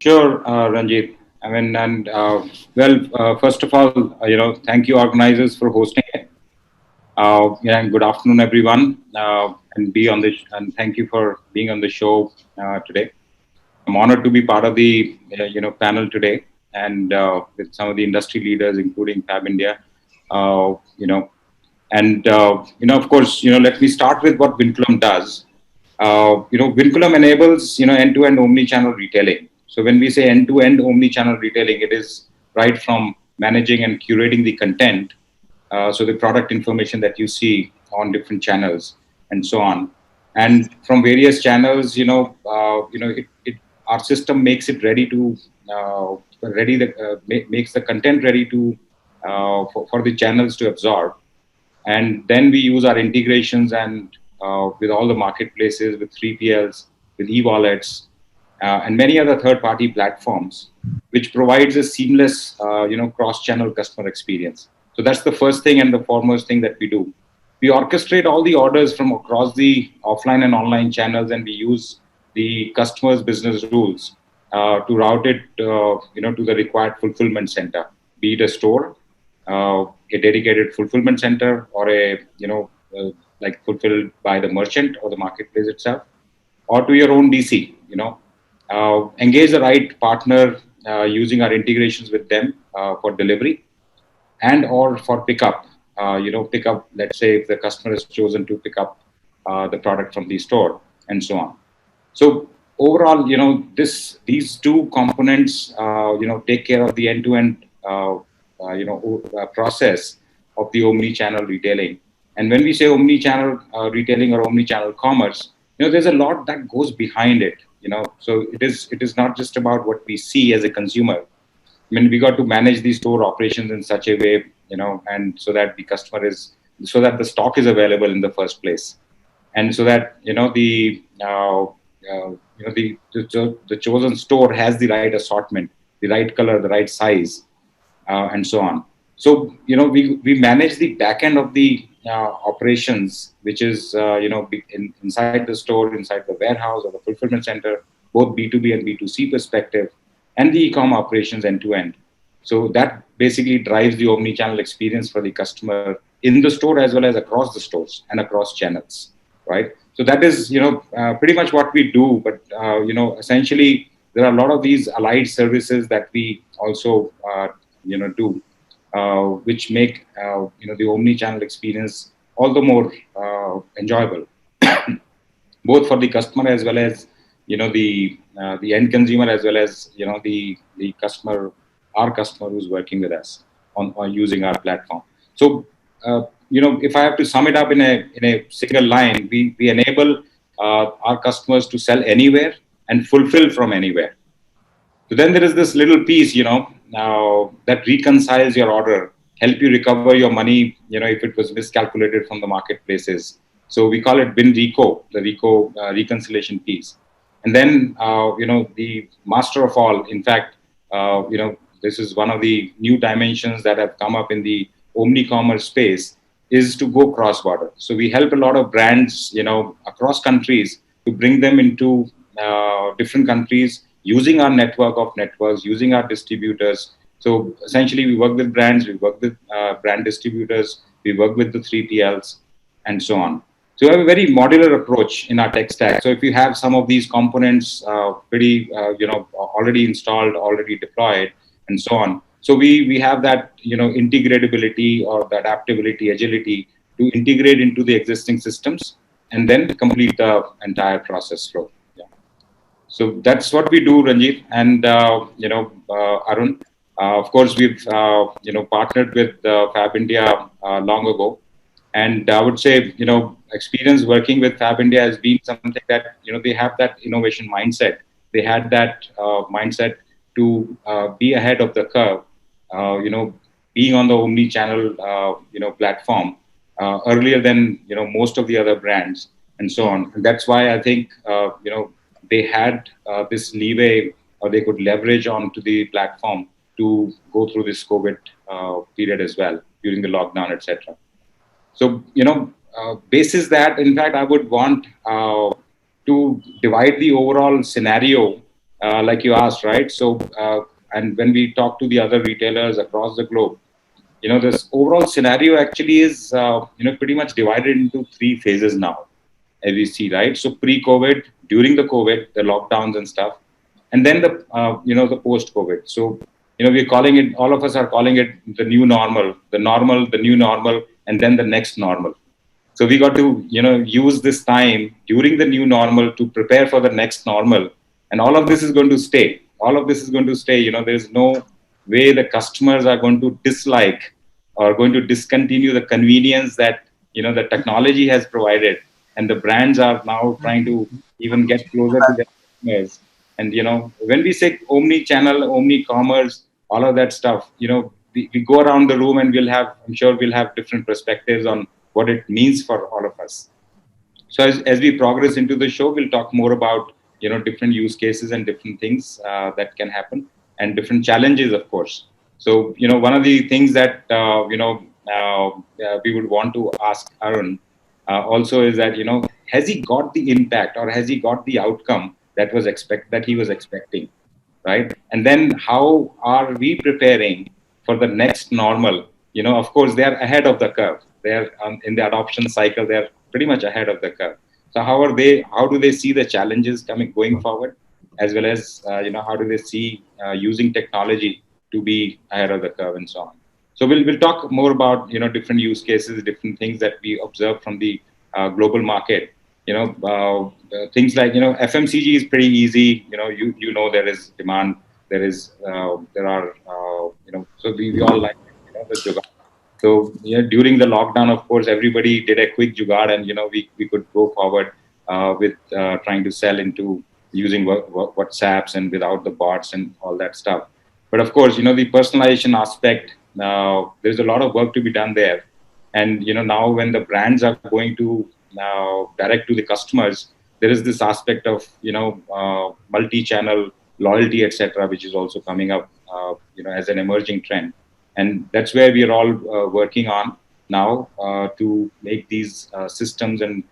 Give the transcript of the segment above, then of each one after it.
Sure, Ranjit. I mean, first of all, thank you organizers for hosting it. Yeah, and good afternoon, everyone, and thank you for being on the show today. I'm honored to be part of the panel today, and with some of the industry leaders, including Fab India. Uh, you know, of course, let me start with what Vinculum does. Vinculum enables end-to-end omni-channel retailing. So when we say end-to-end omni-channel retailing, it is right from managing and curating the content, so the product information that you see on different channels and so on, and from various channels, our system makes it ready to makes the content ready to for the channels to absorb, and then we use our integrations and with all the marketplaces, with 3PLs, with e-wallets, and many other third-party platforms, which provides a seamless, cross-channel customer experience. So that's the first thing and the foremost thing that we do. We orchestrate all the orders from across the offline and online channels, and we use the customer's business rules to route it, to the required fulfillment center, be it a store, a dedicated fulfillment center, or like fulfilled by the merchant or the marketplace itself, or to your own DC. Engage the right partner using our integrations with them for delivery and or for pickup. Pickup. Let's say if the customer has chosen to pick up the product from the store and so on. So overall, these two components, take care of the end-to-end, process of the omni-channel retailing. And when we say omni-channel retailing or omni-channel commerce, there's a lot that goes behind it. So it is not just about what we see as a consumer. I mean, we got to manage these store operations in such a way, and so that so that the stock is available in the first place, and so that the chosen store has the right assortment, the right color, the right size, and so on. So we manage the back end of the operations, which is inside the store, inside the warehouse or the fulfillment center, both B2B and B2C perspective, and the e-com operations end to end. So that basically drives the omni-channel experience for the customer in the store as well as across the stores and across channels, right? So that is pretty much what we do. But essentially, there are a lot of these allied services that we also do, which make the omni-channel experience all the more enjoyable, both for the customer as well as the end consumer, as well as the customer, our customer who's working with us on using our platform. So if I have to sum it up in a single line, we enable our customers to sell anywhere and fulfill from anywhere. So then there is this little piece, that reconciles your order, help you recover your money, if it was miscalculated from the marketplaces. So we call it WinReco, the Reco reconciliation piece. And then, the master of all, in fact, this is one of the new dimensions that have come up in the omni-commerce space, is to go cross-border. So we help a lot of brands, across countries, to bring them into different countries using our network of networks, using our distributors. So essentially, we work with brands, we work with brand distributors, we work with the 3PLs, and so on. So we have a very modular approach in our tech stack. So if you have some of these components already installed, already deployed, and so on. So we have that integratability or the adaptability, agility to integrate into the existing systems and then complete the entire process flow. Yeah. So that's what we do, Ranjit, and Arun. Of course, we've partnered with Fab India long ago, and I would say experience working with Fab India has been something that they have that innovation mindset. They had that mindset to be ahead of the curve. Being on the omni-channel platform earlier than most of the other brands and so on. And that's why I think they had this leeway, or they could leverage onto the platform to go through this COVID period as well during the lockdown, etc. So basis that, in fact, I would want to divide the overall scenario like you asked, right? So, and when we talk to the other retailers across the globe, this overall scenario actually is, pretty much divided into three phases now, as we see, right? So pre-COVID, during the COVID, the lockdowns and stuff, and then the post-COVID. So, we're calling it, all of us are calling it the new normal, the new normal, and then the next normal. So we got to, use this time during the new normal to prepare for the next normal. And all of this is going to stay. All of this is going to stay. There's no way the customers are going to dislike or going to discontinue the convenience that, the technology has provided. And the brands are now trying to even get closer to their customers. And, when we say omni-channel, omni-commerce, all of that stuff, we go around the room and I'm sure we'll have different perspectives on what it means for all of us. So as we progress into the show, we'll talk more about, different use cases and different things that can happen, and different challenges, of course. So, one of the things that, we would want to ask Arun also is that, has he got the impact, or has he got the outcome that he was expecting, right? And then how are we preparing for the next normal? Of course, they are ahead of the curve. They're in the adoption cycle. They're pretty much ahead of the curve. So how do they see the challenges going forward, as well as, how do they see using technology to be ahead of the curve, and so on. So we'll talk more about, different use cases, different things that we observe from the global market. Things like, FMCG is pretty easy. There is demand. There are, so we all like, the jugaad. So, during the lockdown, of course, everybody did a quick jugaad, and, we could go forward with trying to sell into using WhatsApps and without the bots and all that stuff. But of course, the personalization aspect, there's a lot of work to be done there. And, now when the brands are going to direct to the customers, there is this aspect of, multi-channel loyalty, etc., which is also coming up, as an emerging trend. And that's where we are all working on now to make these systems and,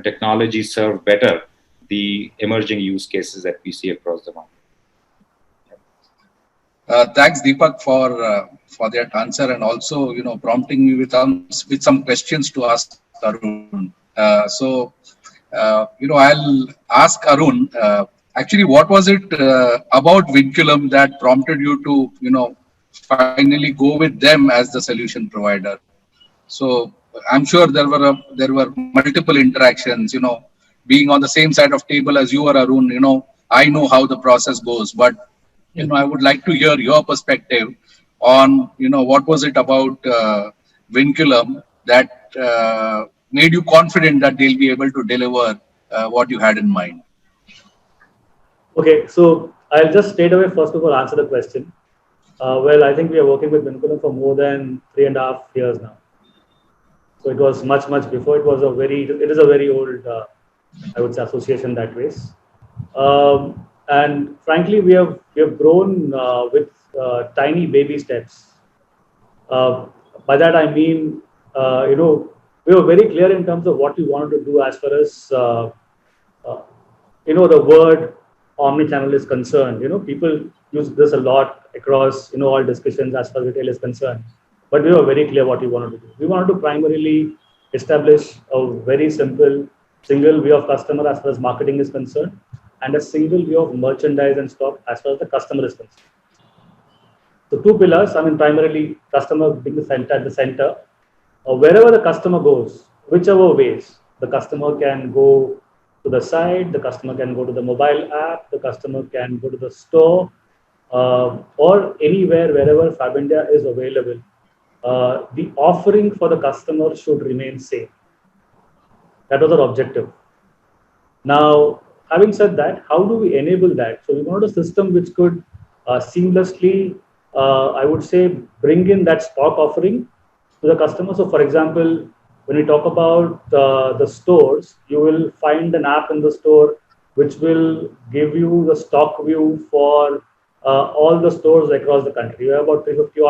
technology serve better the emerging use cases that we see across the market. Thanks, Deepak, for that answer, and also, prompting me with some questions to ask Arun. So, I'll ask Arun. Actually, what was it about Vinculum that prompted you to, finally go with them as the solution provider? So I'm sure there were multiple interactions. Being on the same side of table as you are, Arun. I know how the process goes, but I would like to hear your perspective on what was it about Vinculum that made you confident that they'll be able to deliver what you had in mind. Okay, so I'll just straight away first of all answer the question. Well, I think we are working with Vinculum for more than 3.5 years now. So it was much before. It is a very old, I would say, association that ways. And frankly, we have grown with tiny baby steps. By that I mean, we were very clear in terms of what we wanted to do as far as the word omnichannel is concerned. People use this a lot across all discussions as far as retail is concerned. But we were very clear what we wanted to do. We wanted to primarily establish a very simple single view of customer as far as marketing is concerned, and a single view of merchandise and stock as far as the customer is concerned. So 2 pillars. Primarily customer being at the center. Wherever the customer goes, whichever ways, the customer can go to the site, the customer can go to the mobile app, the customer can go to the store, or anywhere, wherever Fabindia is available. The offering for the customer should remain same. That was our objective. Now, having said that, how do we enable that? So we wanted a system which could seamlessly, I would say, bring in that stock offering to the customer. So for example, when we talk about the stores, you will find an app in the store which will give you the stock view for all the stores across the country. We have about 350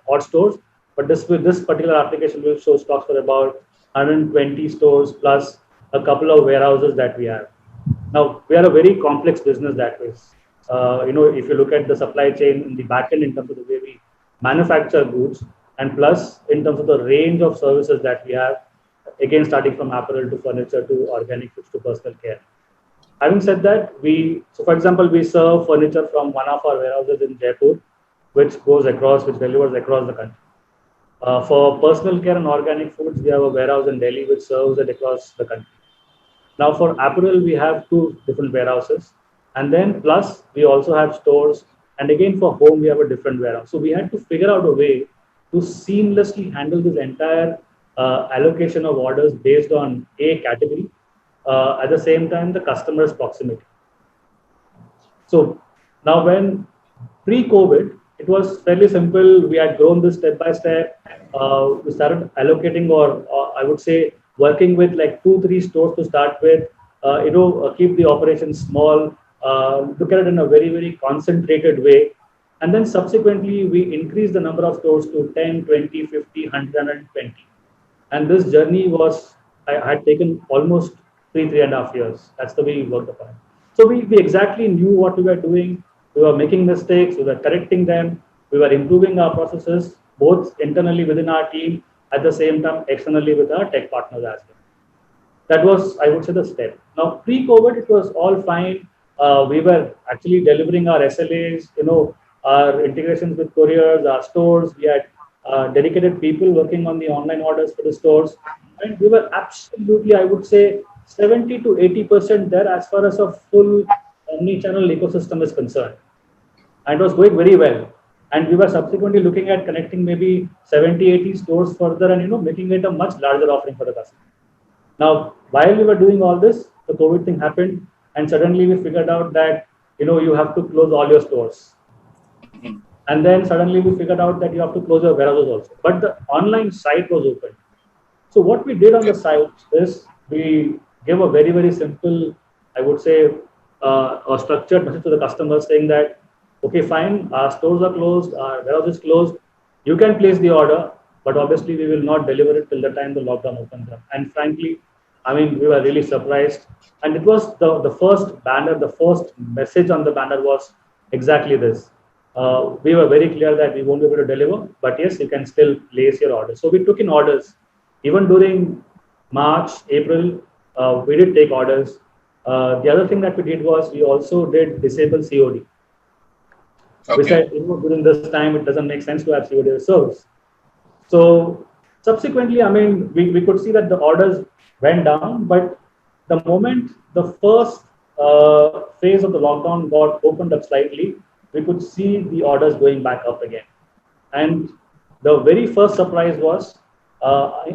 odd stores, but this particular application will show stocks for about 120 stores plus a couple of warehouses that we have. Now, we are a very complex business that way. if you look at the supply chain in the back end in terms of the way we manufacture goods, and plus in terms of the range of services that we have, again, starting from apparel to furniture to organic foods to personal care. Having said that, so for example, we serve furniture from one of our warehouses in Jaipur, which delivers across the country. For personal care and organic foods, we have a warehouse in Delhi which serves it across the country. Now, for apparel, we have 2 different warehouses, and then plus we also have stores. And again, for home, we have a different warehouse. So we had to figure out a way to seamlessly handle this entire allocation of orders based on a category, at the same time the customer's proximity. So now, when pre-COVID, it was fairly simple. We had grown this step by step. We started allocating, or I would say, working with like 2-3 stores to start with. Keep the operations small. Look at it in a very, very concentrated way. And then subsequently, we increased the number of stores to 10, 20, 50, 100, 120. And this journey I had taken almost 3.5 years. That's the way we worked upon it. So we exactly knew what we were doing. We were making mistakes. We were correcting them. We were improving our processes, both internally within our team, at the same time externally with our tech partners as well. That was, I would say, the step. Now, pre-COVID, it was all fine. We were actually delivering our SLAs, our integrations with couriers, our stores. We had dedicated people working on the online orders for the stores. And we were absolutely, I would say, 70 to 80% there as far as a full omni-channel ecosystem is concerned. And it was going very well. And we were subsequently looking at connecting maybe 70, 80 stores further and, making it a much larger offering for the customer. Now, while we were doing all this, the COVID thing happened. And suddenly we figured out that, you have to close all your stores. And then suddenly we figured out that you have to close your warehouses also. But the online site was open. So what we did on the site is we gave a very, very simple, I would say, a structured message to the customer saying that, okay, fine, our stores are closed, our warehouse is closed. You can place the order, but obviously we will not deliver it till the time the lockdown opens up. And frankly, we were really surprised. And it was the first banner, the first message on the banner was exactly this. We were very clear that we won't be able to deliver, but yes, you can still place your order. So we took in orders. Even during March, April, we did take orders. The other thing that we did was we also did disable COD. Okay. We said, during this time, it doesn't make sense to have COD service. So subsequently, we could see that the orders went down, but the moment the first phase of the lockdown got opened up slightly, we could see the orders going back up again. And the very first surprise was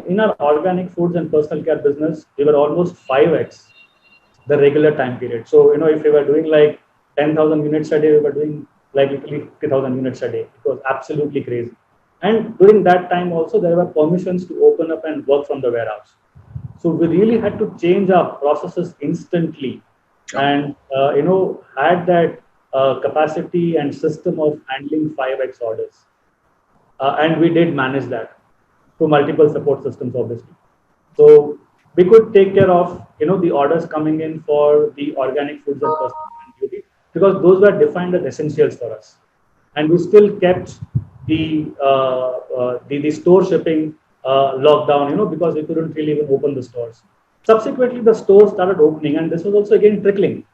in our organic foods and personal care business, we were almost 5x the regular time period. So, if we were doing like 10,000 units a day, we were doing like literally 50,000 units a day. It was absolutely crazy. And during that time also, there were permissions to open up and work from the warehouse. So we really had to change our processes instantly and, had that capacity and system of handling 5x orders. And we did manage that through multiple support systems, obviously. So we could take care of, the orders coming in for the organic foods and personal and beauty, because those were defined as essentials for us. And we still kept the store shipping locked down, because we couldn't really even open the stores. Subsequently, the stores started opening, and this was also again trickling.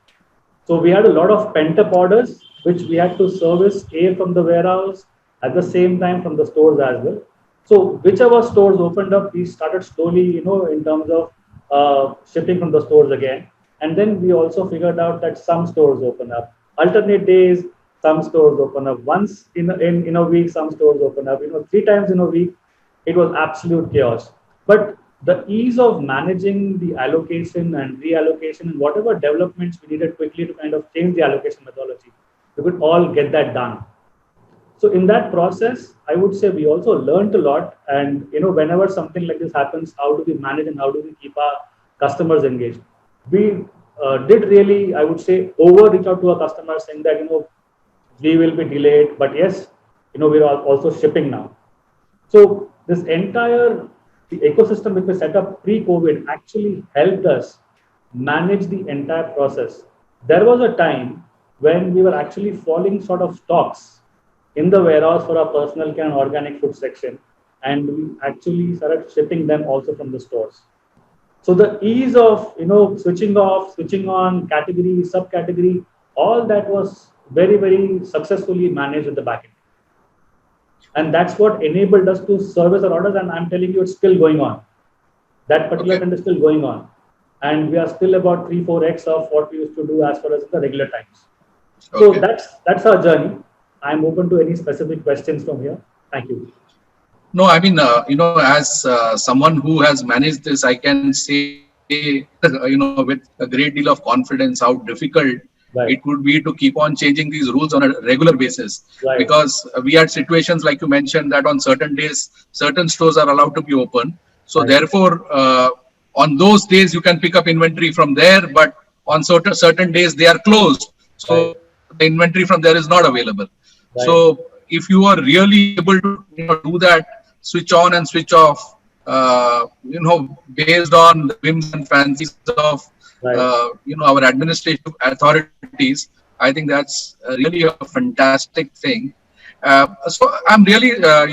So we had a lot of pent-up orders, which we had to service from the warehouse, at the same time from the stores as well. So whichever stores opened up, we started slowly, in terms of shipping from the stores again. And then we also figured out that some stores open up. Alternate days, some stores open up. Once in a week, some stores open up. 3 times in a week, it was absolute chaos. But the ease of managing the allocation and reallocation and whatever developments we needed quickly to kind of change the allocation methodology, we could all get that done. So in that process, I would say we also learned a lot. And, whenever something like this happens, how do we manage and how do we keep our customers engaged? We did really, I would say, reach out to our customers saying that, we will be delayed, but yes, we are also shipping now. So this entire the ecosystem which we set up pre-COVID actually helped us manage the entire process. There was a time when we were actually falling short of stocks in the warehouse for our personal care and organic food section, and we actually started shipping them also from the stores. So the ease of switching off, switching on, category, subcategory, all that was very, very successfully managed at the back end. And that's what enabled us to service our orders. And I'm telling you, it's still going on. That particular trend is still going on. And we are still about 3-4x of what we used to do as far as the regular times. So that's our journey. I'm open to any specific questions from here. Thank you. No, I mean, as someone who has managed this, I can say, with a great deal of confidence, how difficult it would be to keep on changing these rules on a regular basis. Because we had situations like you mentioned that on certain days, certain stores are allowed to be open. So therefore, on those days, you can pick up inventory from there, but on certain days, they are closed. So the inventory from there is not available. So if you are really able to do that, switch on and switch off, based on the whims and fancies of our administrative authorities, I think that's really a fantastic thing. So I'm really, I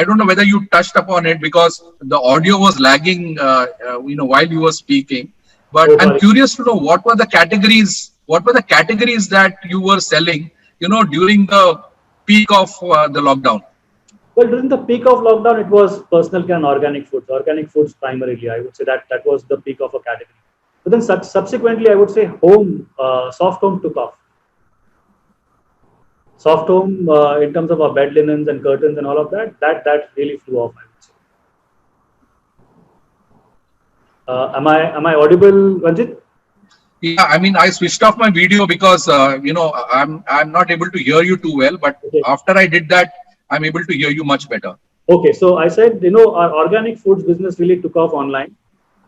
don't know whether you touched upon it because the audio was lagging, while you were speaking. But I'm curious to know what were the categories that you were selling, during the peak of the lockdown. Well, during the peak of lockdown, it was personal care and organic foods. Organic foods primarily, I would say that was the peak of a category. But then subsequently, I would say soft home took off. Soft home, in terms of our bed linens and curtains and all of that really flew off, I would say. Am I audible, Ranjit? Yeah, I mean, I switched off my video because I'm not able to hear you too well. But after I did that, I'm able to hear you much better. Okay, so I said, our organic foods business really took off online.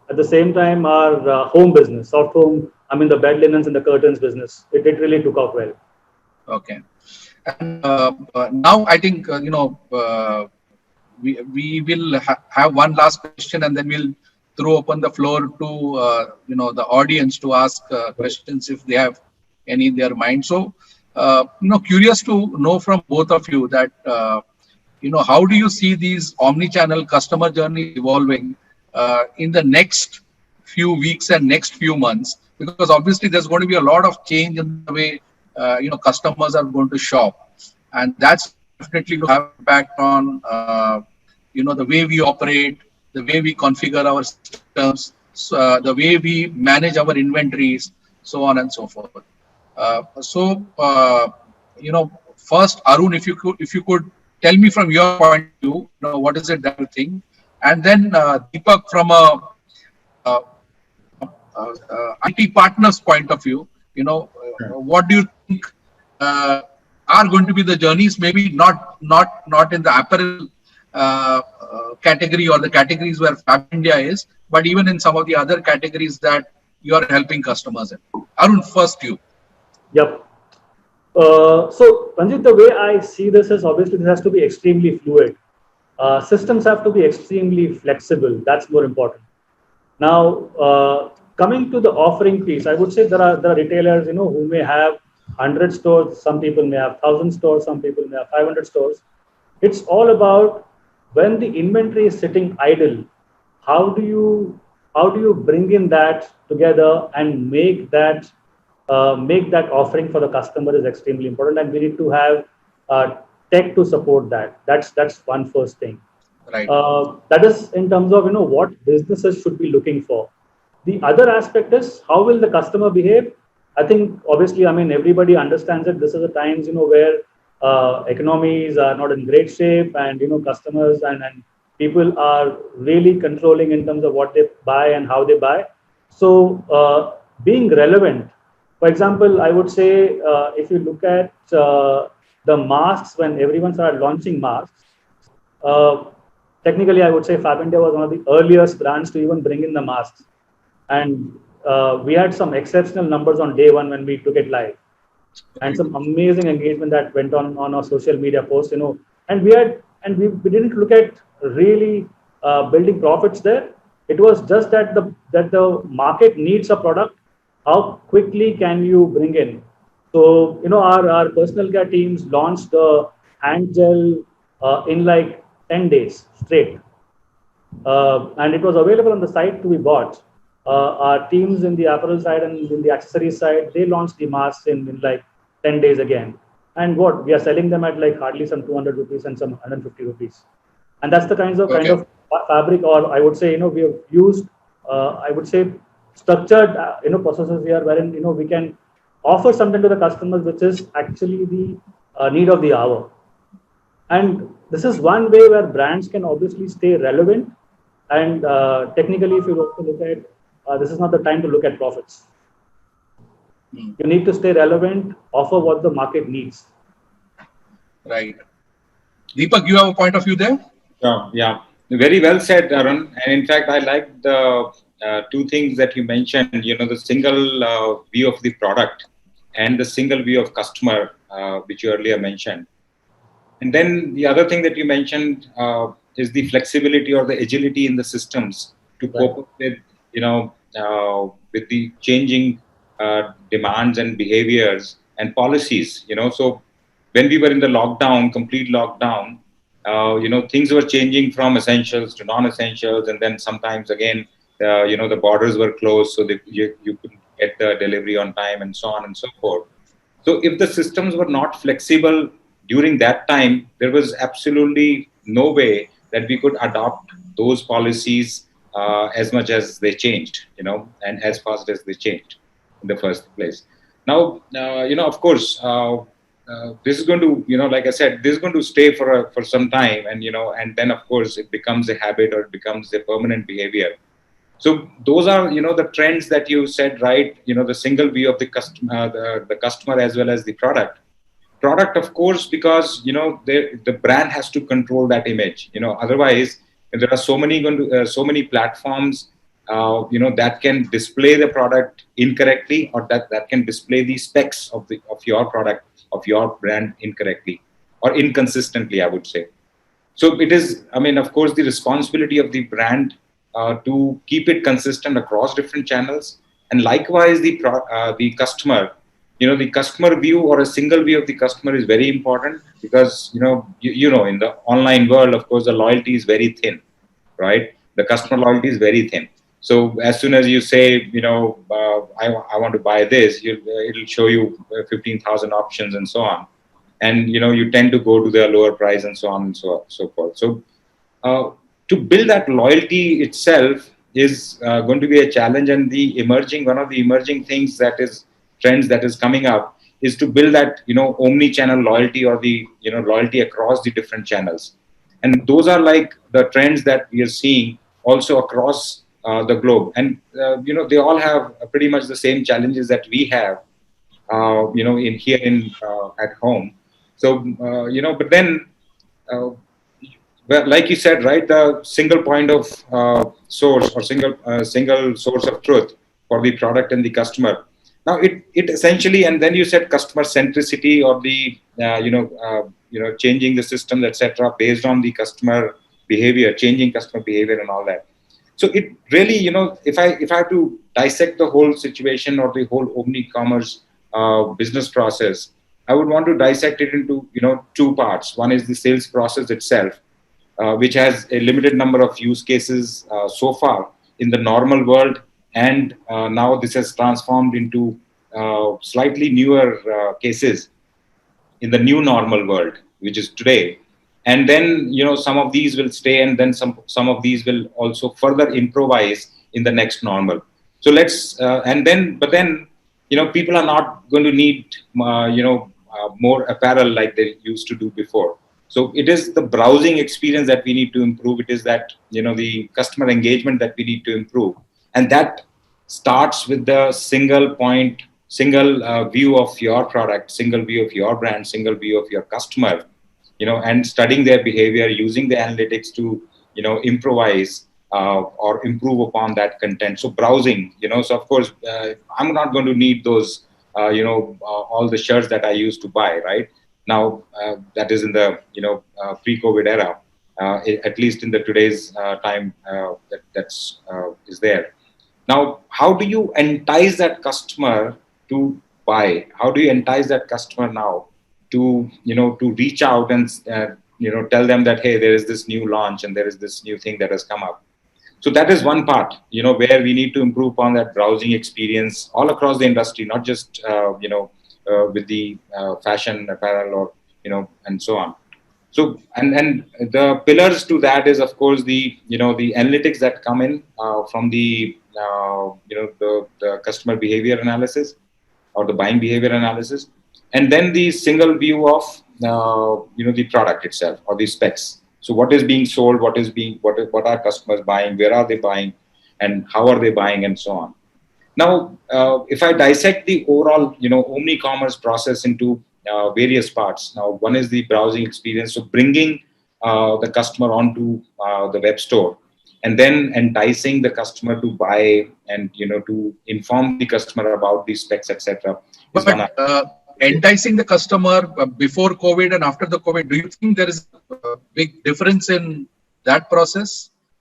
At the same time, our home business, soft home, the bed linens and the curtains business, it really took off well. Okay. And now I think, we will have one last question and then we'll throw open the floor to, the audience to ask questions if they have any in their mind. So, curious to know from both of you that, how do you see these omni-channel customer journey evolving in the next few weeks and next few months? Because obviously there's going to be a lot of change in the way, customers are going to shop. And that's definitely going to have impact on, the way we operate, the way we configure our systems, the way we manage our inventories, so on and so forth. First, Arun, if you could tell me from your point of view, what is it that you think, and then Deepak from a IT partner's point of view, what do you think are going to be the journeys? Maybe not in the apparel category or the categories where Fab India is, but even in some of the other categories that you are helping customers in. Arun, first you. Yep. So, Ranjit, the way I see this is obviously this has to be extremely fluid. Systems have to be extremely flexible. That's more important. Now, coming to the offering piece, I would say there are retailers, who may have 100 stores. Some people may have 1,000 stores. Some people may have 500 stores. It's all about when the inventory is sitting idle. How do you bring in that together and make that offering for the customer is extremely important, and we need to have tech to support that. That's one first thing. Right. That is in terms of what businesses should be looking for. The other aspect is how will the customer behave. I think obviously everybody understands that this is the times where economies are not in great shape, and customers and people are really controlling in terms of what they buy and how they buy. So being relevant. For example, I would say if you look at the masks, when everyone started launching masks, technically I would say Fab India was one of the earliest brands to even bring in the masks. And we had some exceptional numbers on day one when we took it live. And some amazing engagement that went on our social media posts, and we didn't look at really building profits there. It was just that the market needs a product. How quickly can you bring in? So, our personal care teams launched the hand gel in like 10 days straight. And it was available on the site to be bought. Our teams in the apparel side and in the accessories side, they launched the masks in like 10 days again. And what we are selling them at like hardly some 200 rupees and some 150 rupees. And that's the kind Okay. of fabric, or I would say, we have used, I would say, structured, processes here wherein, we can offer something to the customers which is actually the need of the hour. And this is one way where brands can obviously stay relevant. And technically, if you also look at, this is not the time to look at profits. You need to stay relevant, offer what the market needs. Right. Deepak, you have a point of view there? Yeah. Very well said, Arun. And in fact, I like the two things that you mentioned, the single view of the product and the single view of customer, which you earlier mentioned. And then the other thing that you mentioned is the flexibility or the agility in the systems to cope up with, with the changing demands and behaviors and policies. So when we were in the lockdown, complete lockdown, things were changing from essentials to non-essentials, and then sometimes again, the borders were closed, so that you couldn't get the delivery on time, and so on and so forth. So if the systems were not flexible during that time, there was absolutely no way that we could adopt those policies as much as they changed, and as fast as they changed in the first place. Now, of course, this is going to, like I said, this is going to stay for some time, and then of course it becomes a habit or it becomes a permanent behavior. So those are, the trends that you said, right? The single view of the customer, the customer as well as the product. Product, of course, because the brand has to control that image. Otherwise, there are so many platforms, that can display the product incorrectly, or that can display the specs of your product, of your brand incorrectly or inconsistently, I would say. So it is, of course, the responsibility of the brand to keep it consistent across different channels, and likewise the customer. The customer view or a single view of the customer is very important, because in the online world, of course, the loyalty is very thin, right? The customer loyalty is very thin. So as soon as you say, I want to buy this, it'll show you 15,000 options and so on, and you tend to go to the lower price and so on and so forth. So to build that loyalty itself is going to be a challenge, and one of the emerging things that is trends that is coming up is to build that omni-channel loyalty, or the loyalty across the different channels. And those are like the trends that we are seeing also across the globe, and they all have pretty much the same challenges that we have in here in at home. So but then well, like you said, right, the single point of source, or single source of truth for the product and the customer. Now it essentially, and then you said customer centricity, or the changing the systems, etc., based on the customer behavior, changing customer behavior and all that. So it really, if I have to dissect the whole situation, or the whole omni-commerce business process, I would want to dissect it into two parts. One is the sales process itself, which has a limited number of use cases so far in the normal world, and now this has transformed into slightly newer cases in the new normal world, which is today. And then some of these will stay, and then some of these will also further improvise in the next normal. So but then people are not going to need more apparel like they used to do before. So it is the browsing experience that we need to improve. It is that the customer engagement that we need to improve, and that starts with the single view of your product, single view of your brand, single view of your customer, and studying their behavior, using the analytics to improvise or improve upon that content. So browsing, so of course I'm not going to need those all the shirts that I used to buy right now. That is in the pre-COVID era, at least in the today's time, that's is there. Now, how do you entice that customer to buy? How do you entice that customer now to, to reach out and, tell them that, hey, there is this new launch and there is this new thing that has come up. So that is one part, where we need to improve on that browsing experience all across the industry, not just, with the fashion apparel or, and so on. So, and the pillars to that is, of course, the analytics that come in from the, the customer behavior analysis or the buying behavior analysis, and then the single view of, the product itself or the specs. So what is being sold, what are customers buying, where are they buying, and how are they buying, and so on. Now, if I dissect the overall, omni-commerce process into various parts. Now, one is the browsing experience, so bringing the customer onto the web store, and then enticing the customer to buy and to inform the customer about the specs, etc. But enticing the customer before COVID and after the COVID, do you think there is a big difference in that process?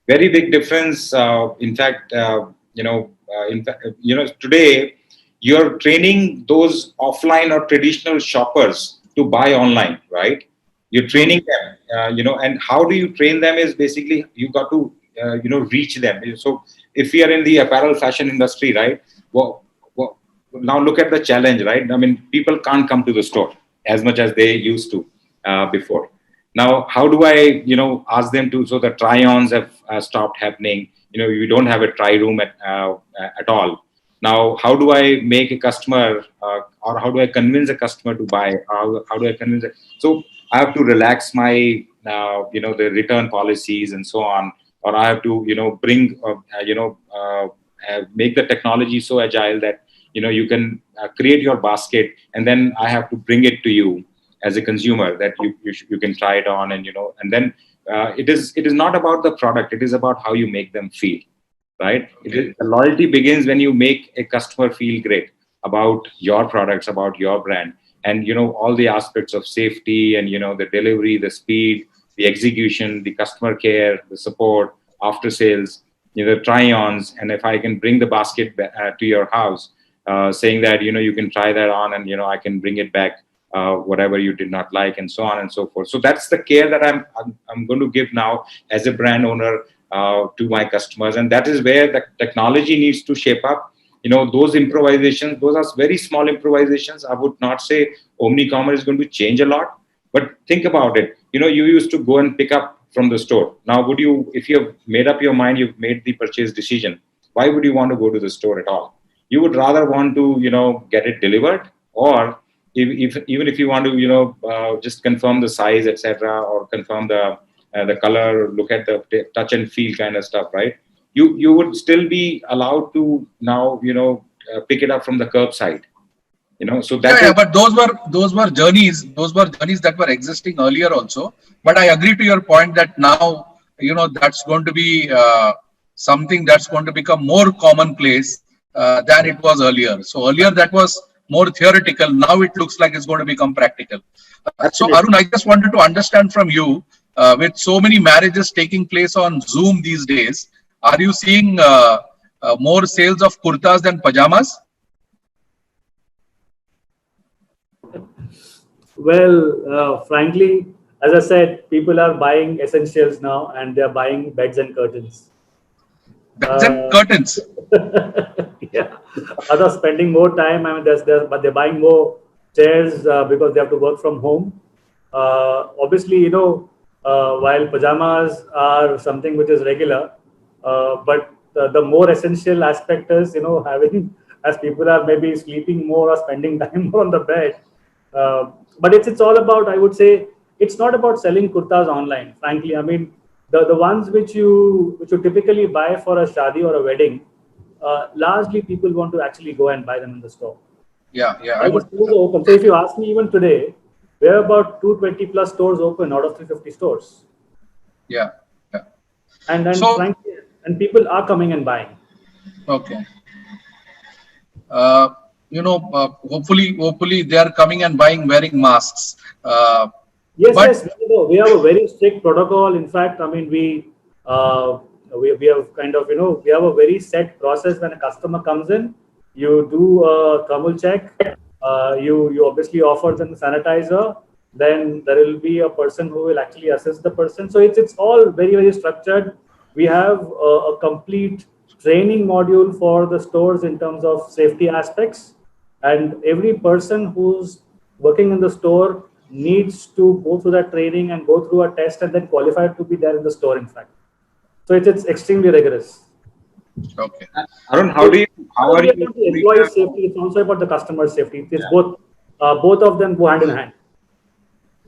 Very big difference. In fact, today you're training those offline or traditional shoppers to buy online, right? You're training them, and how do you train them is basically you got to, reach them. So if we are in the apparel fashion industry, right? Well, now look at the challenge, right? I mean, people can't come to the store as much as they used to before. Now, how do I, ask them to? So the try-ons have stopped happening. You don't have a try room at all. Now, how do I make a customer, or how do I convince a customer to buy? How do I convince it? So I have to relax my, the return policies and so on, or I have to, bring, make the technology so agile that you can create your basket, and then I have to bring it to you as a consumer that you can try it on, and and then it is not about the product, it is about how you make them feel, right? The loyalty begins when you make a customer feel great about your products, about your brand, and all the aspects of safety and the delivery, the speed, the execution, the customer care, the support, after sales, the try-ons, and if I can bring the basket to your house, saying that you can try that on, and I can bring it back, whatever you did not like, and so on and so forth. So that's the care that I'm going to give now as a brand owner to my customers, and that is where the technology needs to shape up. Those improvisations, those are very small improvisations. I would not say omni-commerce is going to change a lot, but think about it. You used to go and pick up from the store. Now, if you have made up your mind, you've made the purchase decision, why would you want to go to the store at all? You would rather want to, get it delivered, or even if you want to, just confirm the size, etc., or confirm the color, look at the touch and feel kind of stuff, right? You would still be allowed to now, pick it up from the curbside. So that but those were journeys that were existing earlier also. But I agree to your point that now that's going to be something that's going to become more commonplace than it was earlier. So earlier that was more theoretical. Now it looks like it's going to become practical. So Arun, I just wanted to understand from you, with so many marriages taking place on Zoom these days, are you seeing more sales of kurtas than pajamas? Well, frankly, as I said, people are buying essentials now, and they're buying beds and curtains. Beds and curtains. Yeah, others spending more time. I mean, but they're buying more chairs because they have to work from home. Obviously, while pajamas are something which is regular, but the more essential aspect is, having, as people are maybe sleeping more or spending time more on the bed. But it's all about, I would say, it's not about selling kurtas online. Frankly, I mean, the ones which you typically buy for a shadi or a wedding, largely people want to actually go and buy them in the store. Yeah. Open. So if you ask me, even today, we have about 220 plus stores open out of 350 stores. Yeah. And frankly, and people are coming and buying. Okay. Hopefully they are coming and buying wearing masks. Yes. We have a very strict protocol. In fact, I mean, we have kind of, we have a very set process. When a customer comes in, you do a thermal check, You obviously offer them sanitizer. Then there will be a person who will actually assess the person. So it's all very structured. We have a complete training module for the stores in terms of safety aspects, and every person who's working in the store needs to go through that training and go through a test and then qualify to be there in the store, in fact. So it's extremely rigorous. Okay. Arun, how are you? The employee safety, it's also about the customer safety. It's both of them go hand in hand.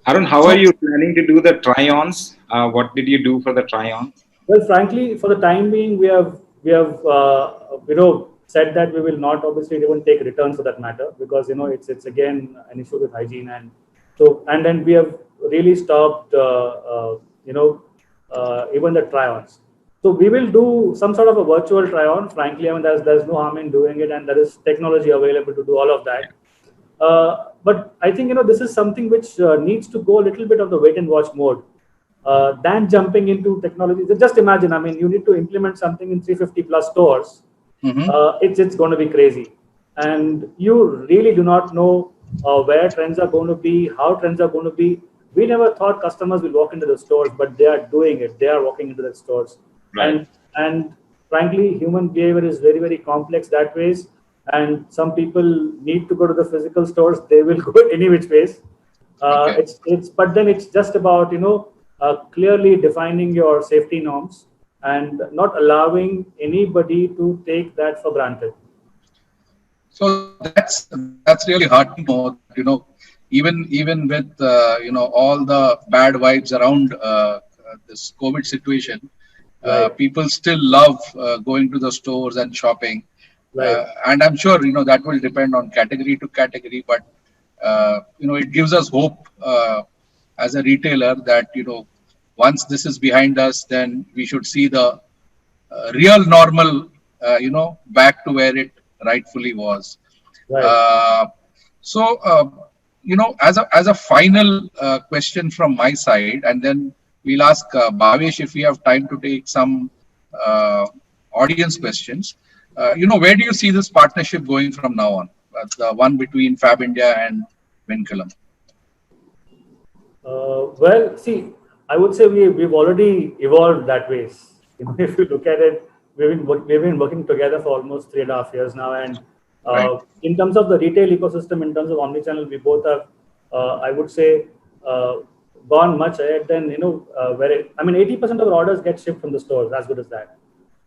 Arun, how are you planning to do the try-ons? What did you do for the try-ons? Well, frankly, for the time being, we have said that we will not obviously even take returns for that matter, because it's again an issue with hygiene, and then we have really stopped even the try-ons. So we will do some sort of a virtual try-on. Frankly, I mean, there's no harm in doing it, and there is technology available to do all of that. But I think this is something which needs to go a little bit of the wait and watch mode than jumping into technology. Just imagine, I mean, you need to implement something in 350 plus stores. It's going to be crazy, and you really do not know where trends are going to be, how trends are going to be. We never thought customers will walk into the stores, but they are doing it. They are walking into the stores. Right. And frankly, human behavior is very complex that ways. And some people need to go to the physical stores. They will go any which ways. Okay. But then it's just about clearly defining your safety norms and not allowing anybody to take that for granted. So that's really hard to know. Even with all the bad vibes around this COVID situation. Right. People still love going to the stores and shopping. Right. And I'm sure, that will depend on category to category, but, it gives us hope as a retailer that, once this is behind us, then we should see the real normal, back to where it rightfully was. Right. As a final question from my side, and then we'll ask Bhavesh if we have time to take some audience questions. Where do you see this partnership going from now on? The one between Fab India and Vinculum. Well, see, I would say we've already evolved that way. If you look at it, we've been working together for almost 3.5 years now, and right. In terms of the retail ecosystem, in terms of omnichannel, we both have, I would say, gone much ahead than 80% of our orders get shipped from the stores, as good as that.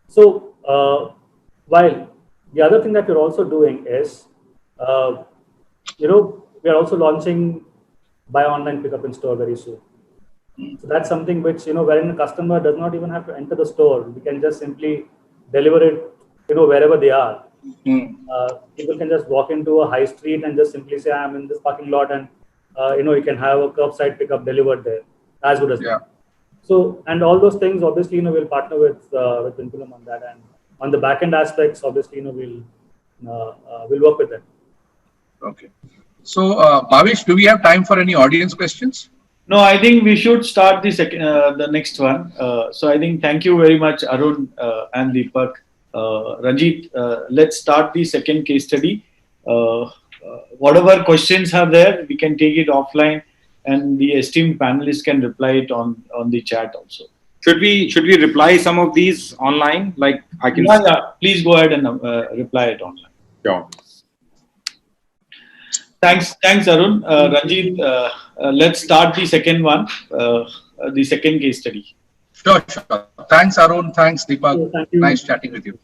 So while the other thing that we're also doing is we are also launching buy online pickup in store very soon. So that's something which wherein the customer does not even have to enter the store. We can just simply deliver it wherever they are. People can just walk into a high street and just simply say, I'm in this parking lot, and you can have a curbside pickup delivered there, as good as that. So, and all those things, obviously, we'll partner with Vinculum on that, and on the back end aspects, obviously, we'll work with them. Okay. So, Bhavesh, do we have time for any audience questions? No, I think we should start the next one. So, I think thank you very much, Arun and Deepak. Ranjit, let's start the second case study. Whatever questions are there, we can take it offline, and the esteemed panelists can reply it on the chat also. Should we reply some of these online? Like I can. Yeah. Please go ahead and reply it online. Sure. Thanks, Arun. Ranjit, let's start the second one, the second case study. Sure. Thanks, Arun. Thanks, Deepak. Thank you. Nice chatting with you.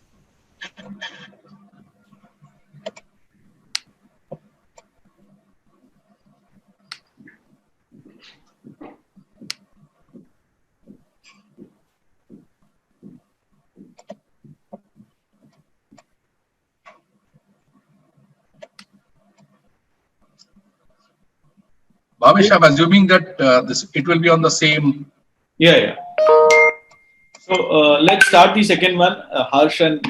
Bhavesh, I'm assuming that it will be on the same. Yeah. So let's start the second one. Harsh and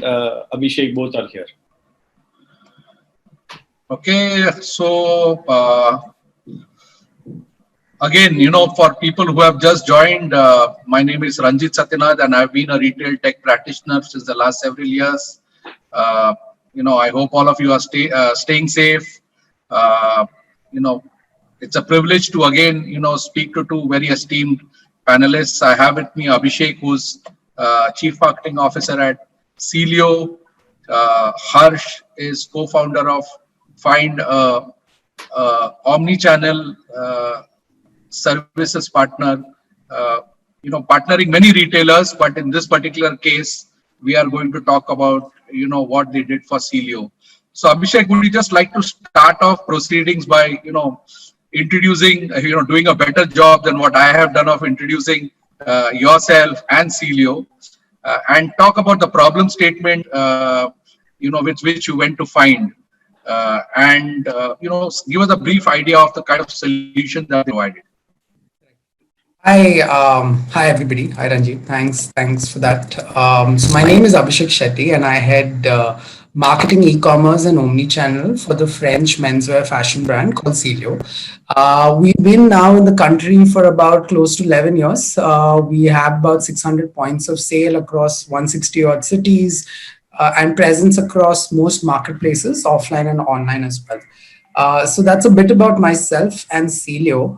Abhishek both are here. Okay, so again, for people who have just joined, my name is Ranjit Satyanath, and I've been a retail tech practitioner since the last several years. I hope all of you are staying safe. Uh, you know, it's a privilege to again, speak to two very esteemed panelists. I have with me Abhishek, who's Chief Marketing Officer at Celio. Harsh is co-founder of Find, omni-channel services partner. Partnering many retailers, but in this particular case, we are going to talk about what they did for Celio. So Abhishek, would you just like to start off proceedings by introducing, doing a better job than what I have done of introducing yourself and Celio, and talk about the problem statement, which you went to find, and give us a brief idea of the kind of solution that they provided. Hi everybody. Hi Ranjit. Thanks for that. So my name is Abhishek Shetty, and I head marketing, e-commerce, and omni-channel for the French menswear fashion brand called Celio. We've been now in the country for about close to 11 years. We have about 600 points of sale across 160 odd cities, and presence across most marketplaces, offline and online as well. So that's a bit about myself and Celio.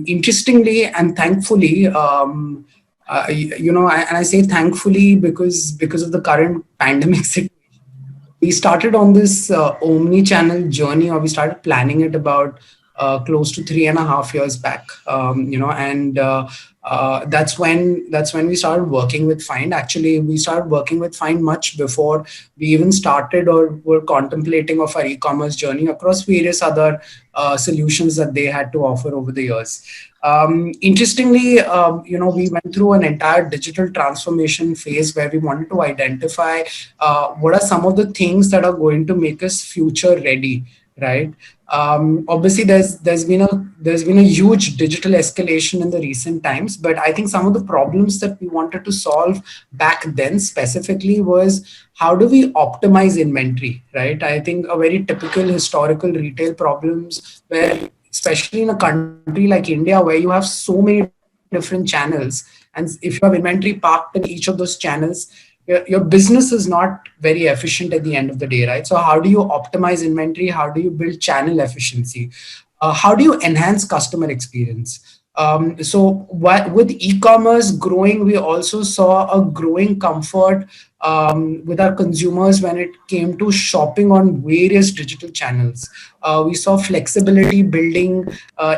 Interestingly and thankfully, and I say thankfully because of the current pandemic situation, we started on this omni-channel journey, or we started planning it about close to 3.5 years back. That's when we started working with Find. Actually, we started working with Find much before we even started or were contemplating of our e-commerce journey across various other solutions that they had to offer over the years. Interestingly, we went through an entire digital transformation phase where we wanted to identify what are some of the things that are going to make us future ready, right? Obviously, there's been a huge digital escalation in the recent times, but I think some of the problems that we wanted to solve back then specifically was how do we optimize inventory, right? I think a very typical historical retail problems where, especially in a country like India, where you have so many different channels, and if you have inventory parked in each of those channels, your business is not very efficient at the end of the day, right? So how do you optimize inventory? How do you build channel efficiency? How do you enhance customer experience? With e-commerce growing, we also saw a growing comfort with our consumers when it came to shopping on various digital channels. We saw flexibility building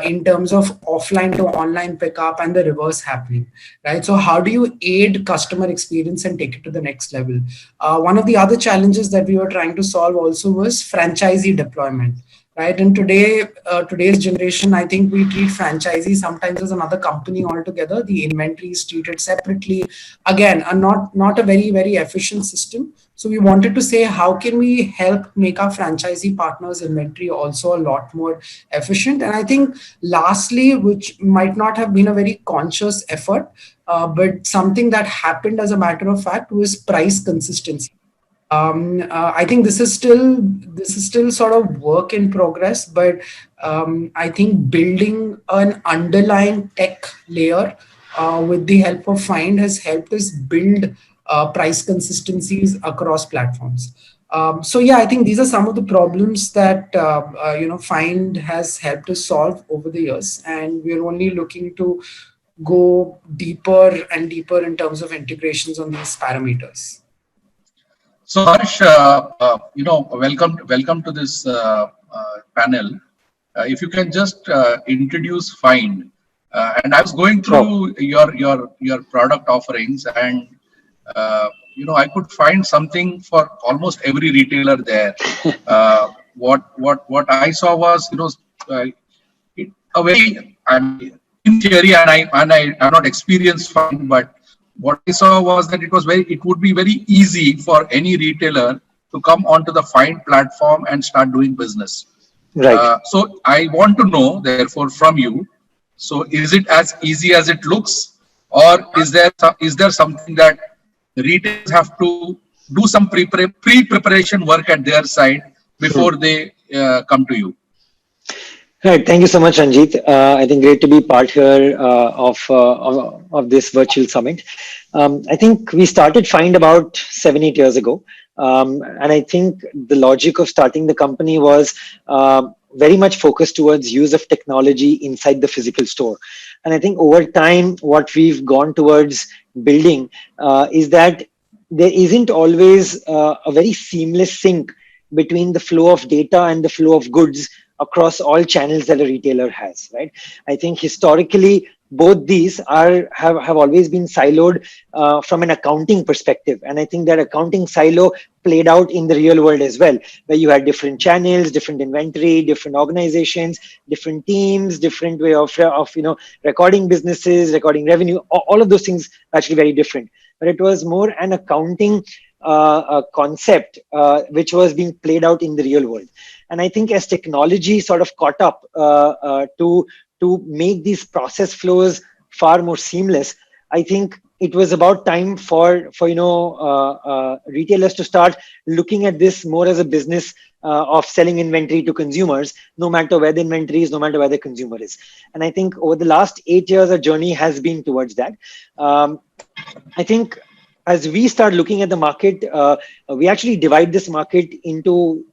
in terms of offline to online pickup and the reverse happening, right? So how do you aid customer experience and take it to the next level? One of the other challenges that we were trying to solve also was franchisee deployment. Right. And today's generation, I think we treat franchisees sometimes as another company altogether. The inventory is treated separately. Again, not a very, very efficient system. So we wanted to say, how can we help make our franchisee partners' inventory also a lot more efficient? And I think lastly, which might not have been a very conscious effort, but something that happened as a matter of fact, was price consistency. I think this is still sort of work in progress, but I think building an underlying tech layer with the help of Find has helped us build price consistencies across platforms. I think these are some of the problems that Find has helped us solve over the years, and we're only looking to go deeper and deeper in terms of integrations on these parameters. So Harsh, welcome to this panel. If you can just introduce Find, and I was going through your product offerings, and I could find something for almost every retailer there. What I saw was a very, in theory, and I am not experienced Find, but what I saw was that it would be very easy for any retailer to come onto the Find platform and start doing business. Right. So I want to know, therefore, from you. So is it as easy as it looks, or is there something that retailers have to do some pre-preparation work at their side before they come to you? Right. Thank you so much, Ranjit. I think great to be part here of this virtual summit. I think we started Find about 7-8 years ago. And I think the logic of starting the company was very much focused towards use of technology inside the physical store. And I think over time, what we've gone towards building is that there isn't always a very seamless sync between the flow of data and the flow of goods across all channels that a retailer has, right? I think historically, both these have always been siloed from an accounting perspective. And I think that accounting silo played out in the real world as well, where you had different channels, different inventory, different organizations, different teams, different way of recording businesses, recording revenue. All of those things are actually very different. But it was more an accounting concept which was being played out in the real world. And I think as technology sort of caught up to make these process flows far more seamless, I think it was about time for retailers to start looking at this more as a business of selling inventory to consumers, no matter where the inventory is, no matter where the consumer is. And I think over the last 8 years, our journey has been towards that. I think as we start looking at the market, we actually divide this market into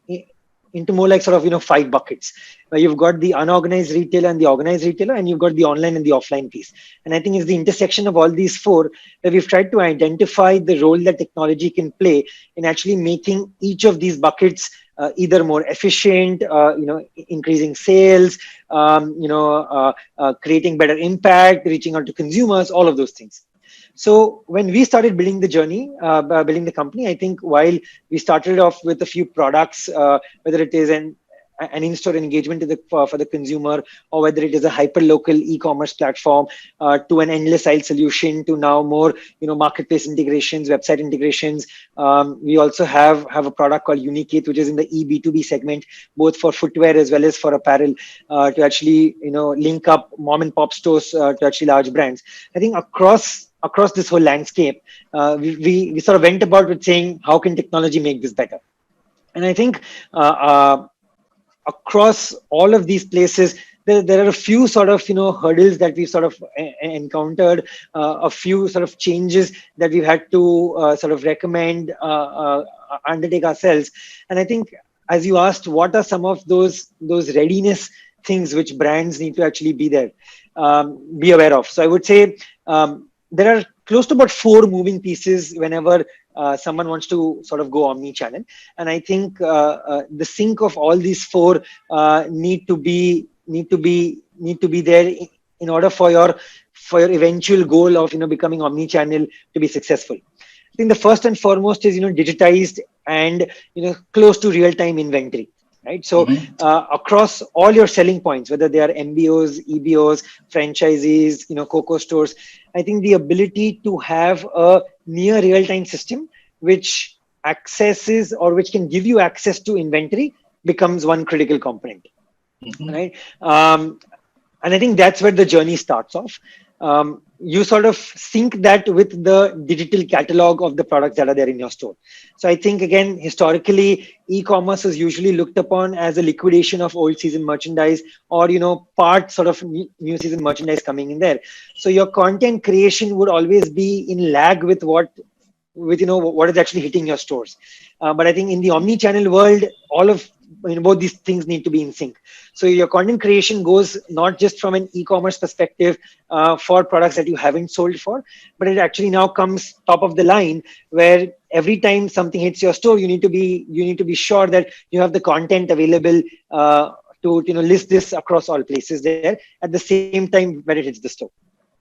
more like sort of 5 buckets, where you've got the unorganized retailer and the organized retailer, and you've got the online and the offline piece. And I think it's the intersection of all these 4 that we've tried to identify the role that technology can play in actually making each of these buckets either more efficient, increasing sales, creating better impact, reaching out to consumers, all of those things. So when we started building the journey, building the company, I think while we started off with a few products, whether it is an in-store engagement for the consumer, or whether it is a hyper-local e-commerce platform, to an endless aisle solution, to now more marketplace integrations, website integrations. We also have a product called Unikit, which is in the eB2B segment, both for footwear as well as for apparel, to actually link up mom and pop stores to actually large brands. I think across this whole landscape, we sort of went about with saying, how can technology make this better? And I think across all of these places, there are a few sort of hurdles that we've sort of encountered, a few sort of changes that we've had to sort of recommend, undertake ourselves. And I think, as you asked, what are some of those readiness things which brands need to actually be aware of? So I would say there are close to about 4 moving pieces whenever someone wants to sort of go omni-channel. And I think the sync of all these 4 need to be there in order for your eventual goal of becoming omni-channel to be successful. I think the first and foremost is digitized and close to real-time inventory. Right. So across all your selling points, whether they are MBOs, EBOs, franchisees, COCO stores, I think the ability to have a near real-time system which accesses or which can give you access to inventory becomes one critical component. Right. And I think that's where the journey starts off. You sort of sync that with the digital catalog of the products that are there in your store. So I think, again, historically, e-commerce is usually looked upon as a liquidation of old season merchandise, or, part sort of new season merchandise coming in there. So your content creation would always be in lag with what is actually hitting your stores. But I think in the omni-channel world, all of both these things need to be in sync. So your content creation goes not just from an e-commerce perspective for products that you haven't sold for, but it actually now comes top of the line, where every time something hits your store, you need to be sure that you have the content available to list this across all places there at the same time when it hits the store.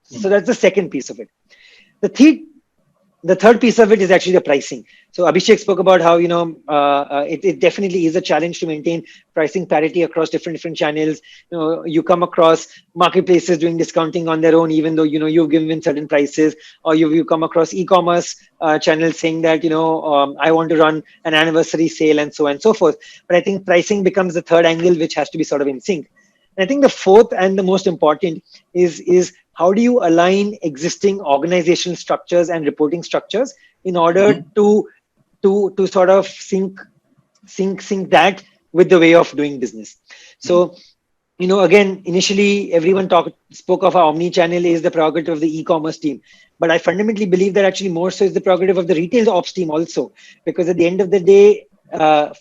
So that's the second piece of it. The third piece of it is actually the pricing. So Abhishek spoke about how it definitely is a challenge to maintain pricing parity across different channels. You come across marketplaces doing discounting on their own, even though you've given certain prices, or you come across e-commerce channels saying that I want to run an anniversary sale and so on and so forth. But I think pricing becomes the third angle which has to be sort of in sync. And I think the fourth and the most important is how do you align existing organizational structures and reporting structures in order to sort of sync that with the way of doing business. So, again, initially everyone spoke of how omni-channel is the prerogative of the e-commerce team. But I fundamentally believe that actually more so is the prerogative of the retail ops team also, because at the end of the day,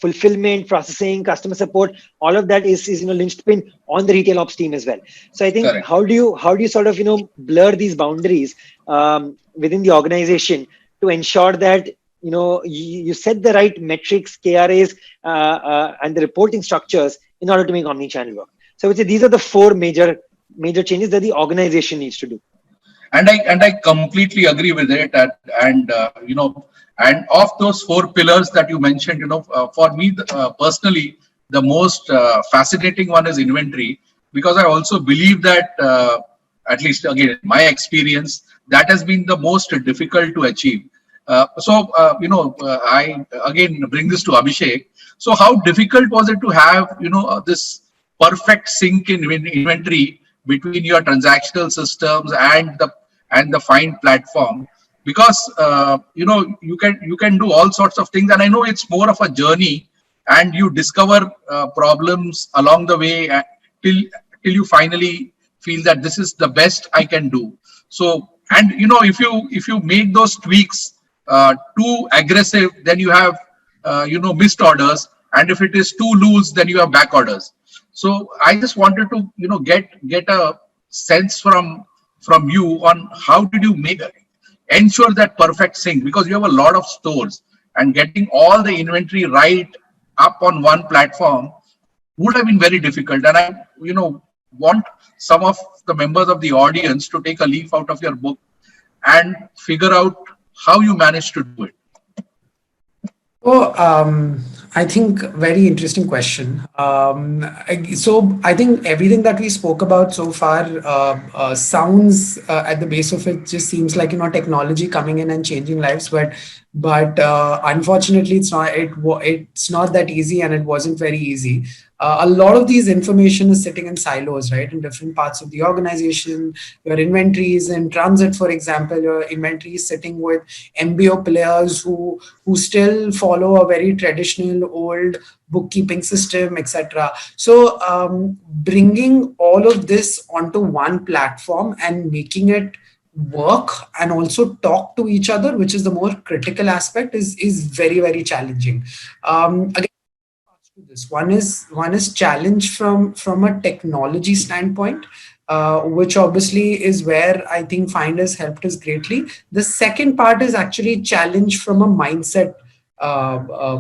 fulfillment, processing, customer support, all of that is linchpin on the retail ops team as well. So I think Correct. how do you sort of blur these boundaries within the organization to ensure that you set the right metrics, KRAs, and the reporting structures in order to make omni-channel work. So I would say these are the four major changes that the organization needs to do. And I completely agree with it. And of those four pillars that you mentioned, for me personally, the most fascinating one is inventory, because I also believe that, at least again in my experience, that has been the most difficult to achieve. I again bring this to Abhishek. So how difficult was it to have this perfect sync in inventory between your transactional systems and the Find platform? Because you can do all sorts of things, and I know it's more of a journey, and you discover problems along the way till you finally feel that this is the best I can do. So, and if you make those tweaks too aggressive, then you have missed orders, and if it is too loose, then you have back orders. So I just wanted to get a sense from you on how did you ensure that perfect sync, because you have a lot of stores, and getting all the inventory right up on one platform would have been very difficult. And I want some of the members of the audience to take a leaf out of your book and figure out how you managed to do it. So, I think very interesting question. So I think everything that we spoke about so far sounds at the base of it just seems like technology coming in and changing lives, but unfortunately it's not that easy, and it wasn't very easy. A lot of these information is sitting in silos, right, in different parts of the organization. Your inventory is in transit, for example. Your inventory is sitting with MBO players who still follow a very traditional old bookkeeping system, etc. So bringing all of this onto one platform and making it work and also talk to each other, which is the more critical aspect, is very, very challenging. Again, this one is challenge from a technology standpoint, which obviously is where I think Find has helped us greatly. The second part is actually challenge from a mindset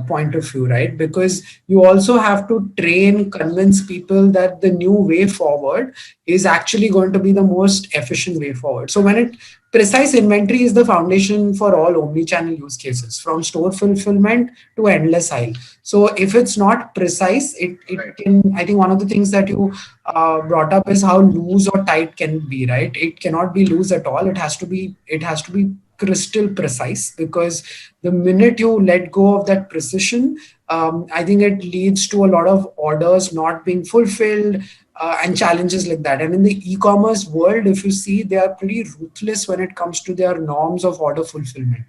point of view, right? Because you also have to convince people that the new way forward is actually going to be the most efficient way forward. So precise inventory is the foundation for all omni-channel use cases, from store fulfillment to endless aisle. So if it's not precise, it can, I think one of the things that you brought up is how loose or tight can it be, right? It cannot be loose at all. It has to be crystal precise, because the minute you let go of that precision, I think it leads to a lot of orders not being fulfilled and challenges like that. And in the e-commerce world, if you see, they are pretty ruthless when it comes to their norms of order fulfillment.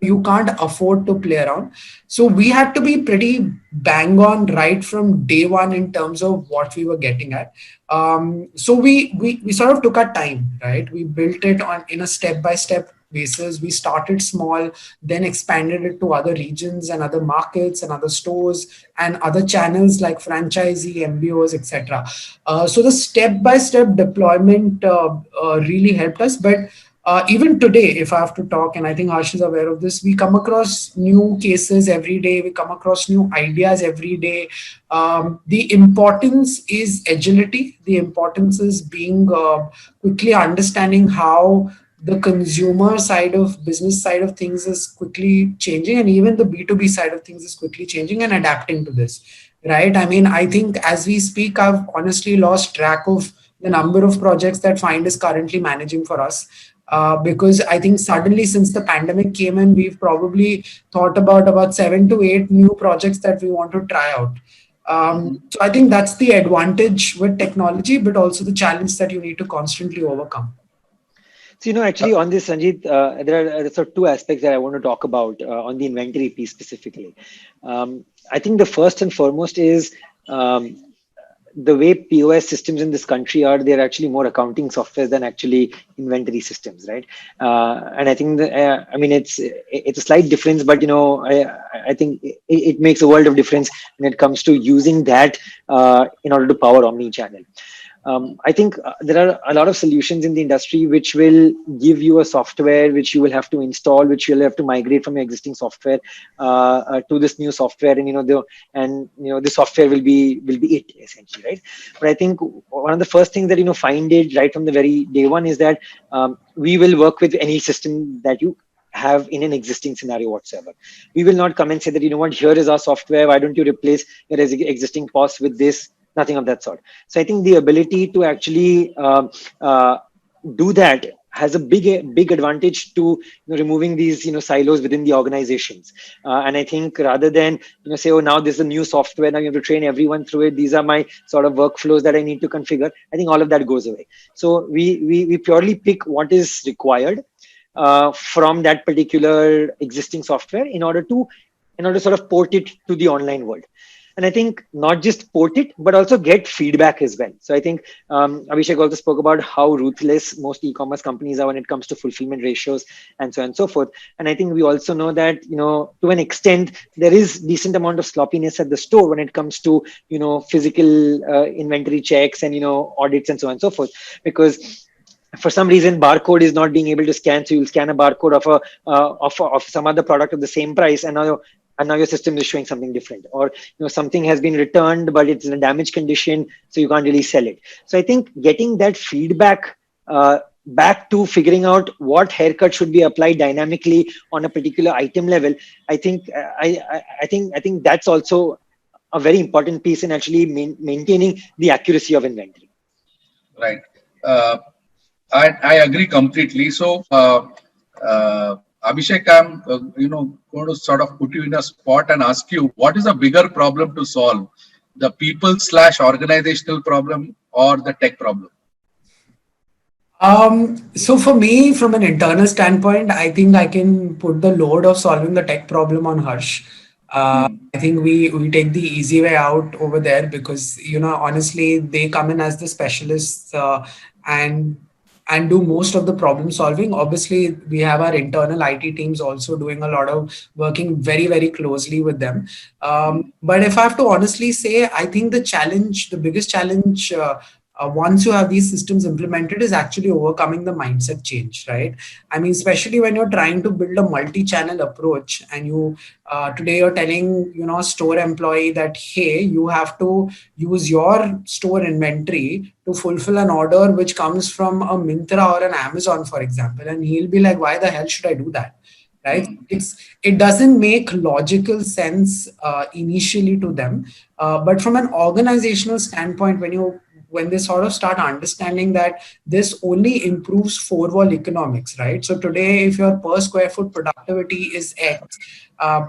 You can't afford to play around. So we had to be pretty bang on right from day one in terms of what we were getting at. So we sort of took our time, right? We built it in a step-by-step basis. We started small, then expanded it to other regions and other markets and other stores and other channels like franchisee, MBOs, etc. So the step-by-step deployment really helped us. But even today, if I have to talk, and I think Harsh is aware of this, we come across new cases every day. We come across new ideas every day. The importance is agility. The importance is being quickly understanding how the consumer side of business side of things is quickly changing, and even the B2B side of things is quickly changing, and adapting to this, right? I mean, I think as we speak, I've honestly lost track of the number of projects that Find is currently managing for us. Because I think suddenly since the pandemic came in, we've probably thought about 7 to 8 new projects that we want to try out. So I think that's the advantage with technology, but also the challenge that you need to constantly overcome. So, actually on this, Ranjit, there are sort of two aspects that I want to talk about on the inventory piece specifically. I think the first and foremost is the way POS systems in this country are, they're actually more accounting software than actually inventory systems, right? And I think I mean it's a slight difference, but I think it makes a world of difference when it comes to using that in order to power omni-channel. I think there are a lot of solutions in the industry which will give you a software which you will have to install, which you'll have to migrate from your existing software to this new software, and the software will be it essentially, right? But I think one of the first things that Find did right from the very day one is that we will work with any system that you have in an existing scenario whatsoever. We will not come and say that, here is our software, why don't you replace your existing POS with this? Nothing of that sort. So I think the ability to actually do that has a big advantage to removing these silos within the organizations. And I think rather than say, oh, now this is a new software, now you have to train everyone through it, these are my sort of workflows that I need to configure, I think all of that goes away. So we purely pick what is required from that particular existing software in order to sort of port it to the online world. And I think not just port it, but also get feedback as well. So I think Abhishek also spoke about how ruthless most e-commerce companies are when it comes to fulfillment ratios and so on and so forth. And I think we also know that, to an extent, there is decent amount of sloppiness at the store when it comes to, physical inventory checks and, audits and so on and so forth. Because for some reason, barcode is not being able to scan. So you'll scan a barcode of some other product of the same price, and now your system is showing something different, or something has been returned but it's in a damaged condition, so you can't really sell it. So I think getting that feedback back to figuring out what haircut should be applied dynamically on a particular item level, I think that's also a very important piece in actually maintaining the accuracy of inventory. Right. I agree completely. So Abhishek, I'm going to sort of put you in a spot and ask you, what is a bigger problem to solve, the people/organizational problem or the tech problem? So for me, from an internal standpoint, I think I can put the load of solving the tech problem on Harsh. I think we take the easy way out over there because, honestly, they come in as the specialists and do most of the problem solving. Obviously, we have our internal IT teams also doing a lot of working very, very closely with them. But if I have to honestly say, I think the biggest challenge once you have these systems implemented is actually overcoming the mindset change, right? I mean, especially when you're trying to build a multi-channel approach and today you're telling, a store employee that, hey, you have to use your store inventory to fulfill an order which comes from a Myntra or an Amazon, for example. And he'll be like, why the hell should I do that? Right? It doesn't make logical sense initially to them. But from an organizational standpoint, when they sort of start understanding that this only improves four-wall economics, right? So today, if your per square foot productivity is X,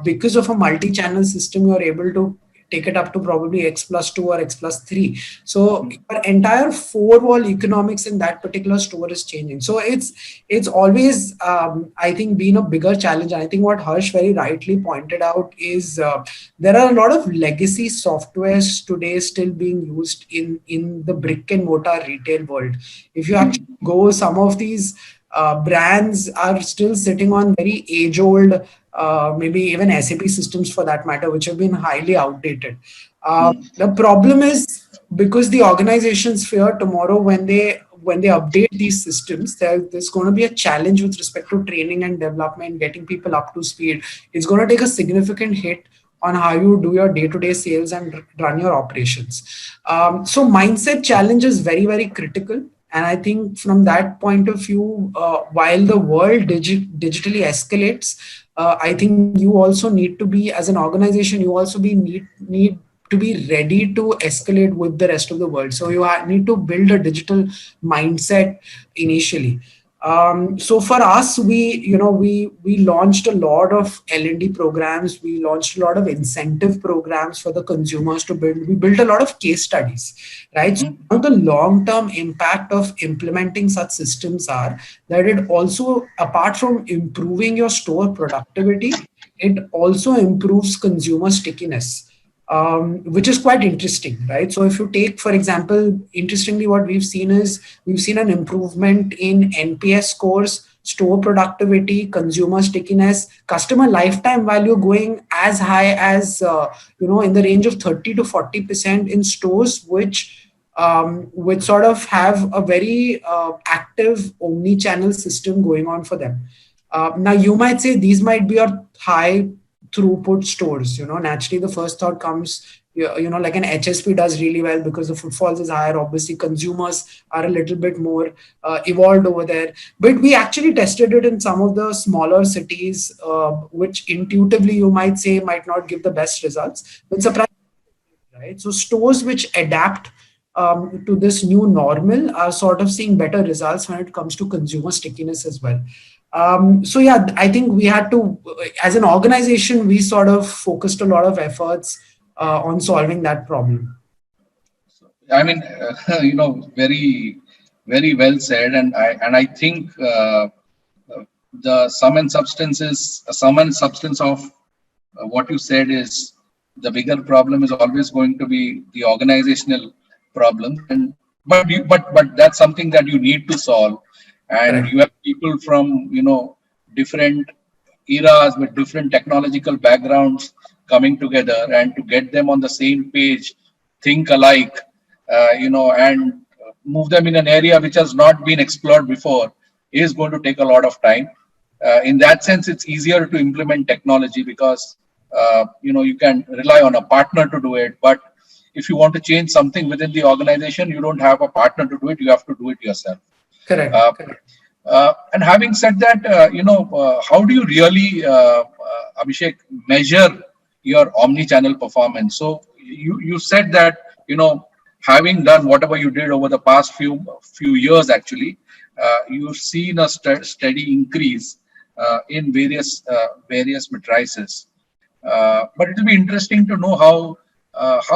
because of a multi-channel system, you're able to take it up to probably X+2 or X+3. So your entire four-wall economics in that particular store is changing. So it's always, I think, been a bigger challenge. And I think what Harsh very rightly pointed out is there are a lot of legacy softwares today still being used in the brick and mortar retail world. If you actually go, some of these brands are still sitting on very age-old, maybe even SAP systems for that matter, which have been highly outdated. The problem is because the organizations fear tomorrow when they update these systems, there's going to be a challenge with respect to training and development, getting people up to speed. It's going to take a significant hit on how you do your day-to-day sales and run your operations. So mindset challenge is very, very critical. And I think from that point of view, while the world digitally escalates, I think you also need to be, as an organization, you also need to be ready to escalate with the rest of the world. So you need to build a digital mindset initially. So for us, we launched a lot of L&D programs. We launched a lot of incentive programs for the consumers to build. We built a lot of case studies, right? So the long-term impact of implementing such systems are that it also, apart from improving your store productivity, it also improves consumer stickiness. which is quite interesting, right? So if you take, for example, interestingly, what we've seen is we've seen an improvement in NPS scores, store productivity, consumer stickiness, customer lifetime value going as high as in the range of 30 to 40% in stores which sort of have a very active omni-channel system going on for them. Now you might say these might be your high throughput stores. Naturally the first thought comes, like an HSP does really well because the footfalls is higher. Obviously consumers are a little bit more evolved over there, but we actually tested it in some of the smaller cities, which intuitively you might say might not give the best results, but surprisingly, right? So stores which adapt to this new normal are sort of seeing better results when it comes to consumer stickiness as well. So yeah, I think we had to, as an organization, we sort of focused a lot of efforts on solving that problem. I mean, very, very well said, and I think the sum and substance of what you said is the bigger problem is always going to be the organizational problem, and but that's something that you need to solve, and Correct. you have people from different eras with different technological backgrounds coming together, and to get them on the same page, think alike, and move them in an area which has not been explored before is going to take a lot of time. In that sense, it's easier to implement technology because you can rely on a partner to do it. But if you want to change something within the organization, you don't have a partner to do it. You have to do it yourself. Correct. Correct. And having said that, how do you really, Abhishek, measure your omni-channel performance? So you said that having done whatever you did over the past few years, actually, you've seen a steady increase in various matrices. But it will be interesting to know how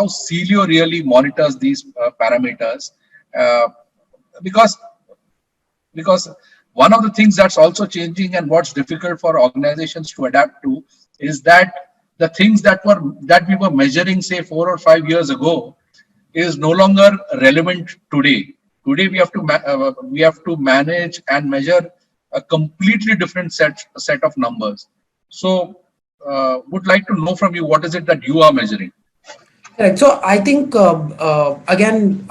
Celio really monitors these parameters, because one of the things that's also changing and what's difficult for organizations to adapt to is that the things that we were measuring, say, 4 or 5 years ago, is no longer relevant today. Today we have to manage and measure a completely different set of numbers. So would like to know from you, what is it that you are measuring? Correct. So I think again,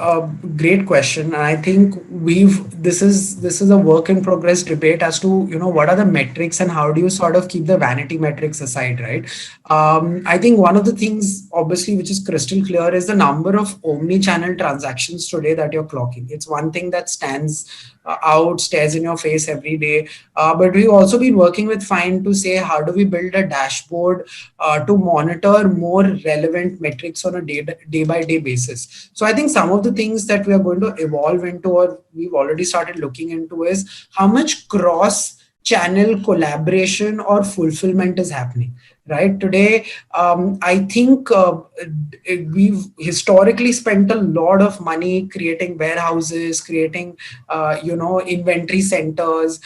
great question, and I think this is a work in progress debate as to what are the metrics and how do you sort of keep the vanity metrics aside, right? I think one of the things, obviously, which is crystal clear is the number of omni-channel transactions today that you're clocking. It's one thing that stands out, stares in your face every day. But we've also been working with Find to say, how do we build a dashboard to monitor more relevant metrics on a day by day basis. So I think some of the things that we are going to evolve into, or we've already started looking into, is how much cross channel collaboration or fulfillment is happening. Right today, I think we've historically spent a lot of money creating warehouses, creating inventory centers.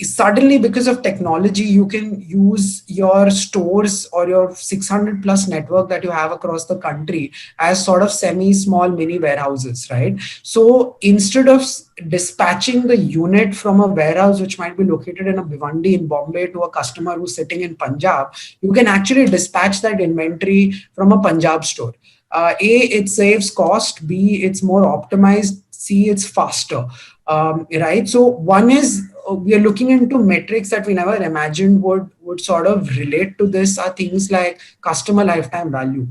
Suddenly, because of technology, you can use your stores or your 600 plus network that you have across the country as sort of small mini warehouses, right? So instead of dispatching the unit from a warehouse which might be located in a Bhiwandi in Bombay to a customer who's sitting in Punjab, you can actually dispatch that inventory from a Punjab store. It saves cost. B, it's more optimized. C, it's faster. Right. So one is we are looking into metrics that we never imagined would sort of relate to this, are things like customer lifetime value.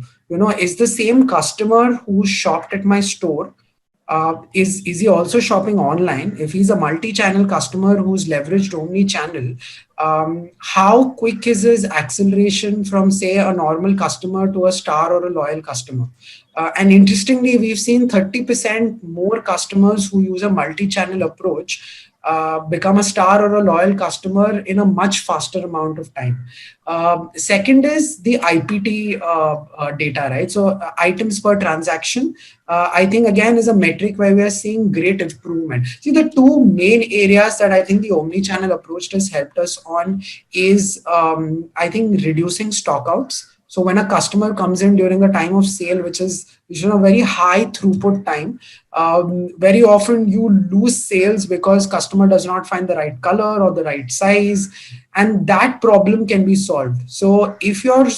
Is the same customer who shopped at my store, is he also shopping online? If he's a multi-channel customer who's leveraged omni-channel, how quick is his acceleration from, say, a normal customer to a star or a loyal customer? And interestingly, we've seen 30% more customers who use a multi-channel approach become a star or a loyal customer in a much faster amount of time. Second is the IPT data, right? So items per transaction, I think again is a metric where we are seeing great improvement. See, the two main areas that I think the omni-channel approach has helped us on is, I think, reducing stockouts. So when a customer comes in during the time of sale, which is a very high throughput time, very often you lose sales because customer does not find the right color or the right size, and that problem can be solved. So if your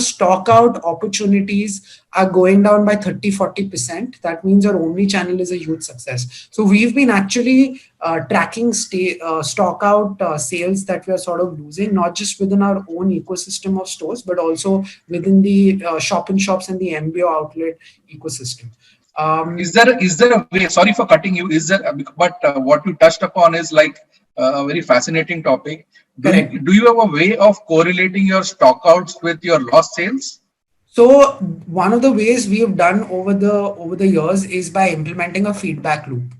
stock out opportunities are going down by 30-40%, that means your omni channel is a huge success. So we've been actually tracking stock out sales that we are sort of losing, not just within our own ecosystem of stores, but also within the shop in shops and the MBO outlet ecosystem. Is there a way? Sorry for cutting you. Is there? But what you touched upon is like a very fascinating topic. Do you have a way of correlating your stockouts with your lost sales? So one of the ways we have done over the years is by implementing a feedback loop.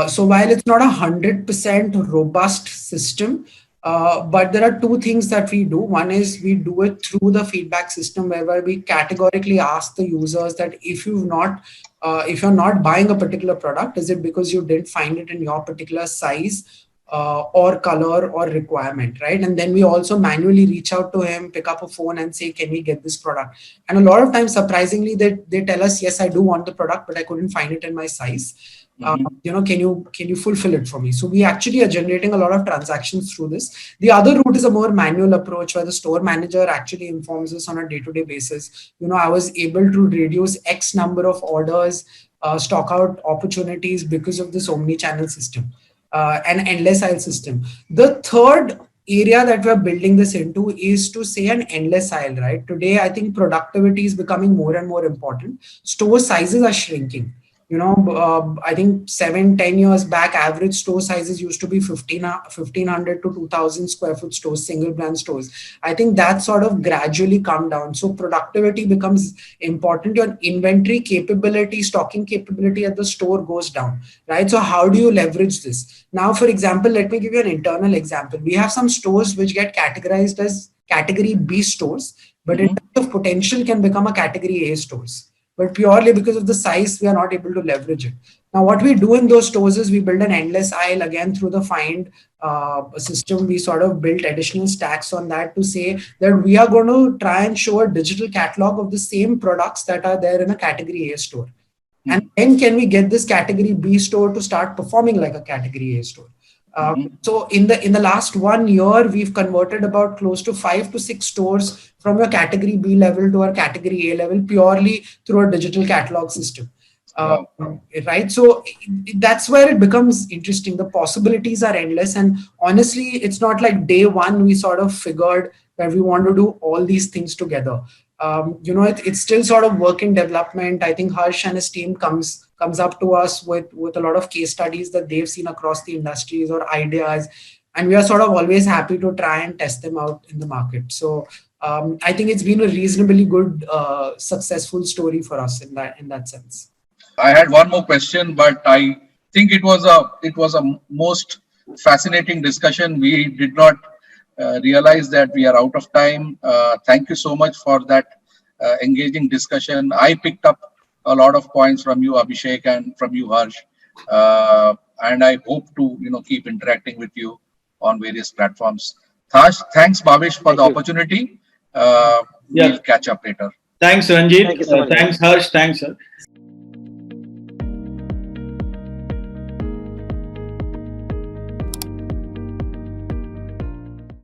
So while it's not 100% robust system, but there are two things that we do. One is we do it through the feedback system, whereby we categorically ask the users that if you're not buying a particular product, is it because you didn't find it in your particular size or color or requirement, right? And then we also manually reach out to him, pick up a phone and say, can we get this product? And a lot of times, surprisingly, they tell us, yes, I do want the product, but I couldn't find it in my size. Can you fulfill it for me? So we actually are generating a lot of transactions through this. The other route is a more manual approach where the store manager actually informs us on a day-to-day basis. I was able to reduce X number of orders, stock out opportunities because of this omni-channel system. An endless aisle system. The third area that we're building this into is to say an endless aisle, right? Today, I think productivity is becoming more and more important. Store sizes are shrinking. I think 7-10 years back, average store sizes used to be 1,500 to 2,000 square foot stores, single brand stores. I think that sort of gradually come down. So productivity becomes important. Your inventory capability, stocking capability at the store goes down, right? So how do you leverage this? Now, for example, let me give you an internal example. We have some stores which get categorized as category B stores, but in terms of potential can become a category A stores. But purely because of the size, we are not able to leverage it. Now, what we do in those stores is we build an endless aisle again through the Find system. We sort of built additional stacks on that to say that we are going to try and show a digital catalog of the same products that are there in a category A store. And then can we get this category B store to start performing like a category A store? So in the last 1 year, we've converted about close to 5 to 6 stores from your category B level to our category A level purely through a digital catalog system. Right. So that's where it becomes interesting. The possibilities are endless. And honestly, it's not like day one, we sort of figured that we want to do all these things together. It's still sort of work in development. I think Harsh and his team comes up to us with a lot of case studies that they've seen across the industries or ideas. And we are sort of always happy to try and test them out in the market. So I think it's been a reasonably good, successful story for us in that sense. I had one more question, but I think it was a most fascinating discussion. We did not realize that we are out of time. Thank you so much for that engaging discussion. I picked up a lot of points from you, Abhishek, and from you, Harsh. And I hope to keep interacting with you on various platforms. Thanks, Bhavesh, for the opportunity. We'll catch up later. Thanks, Ranjit. Thank you so much. Thanks, Harsh. Thanks, sir.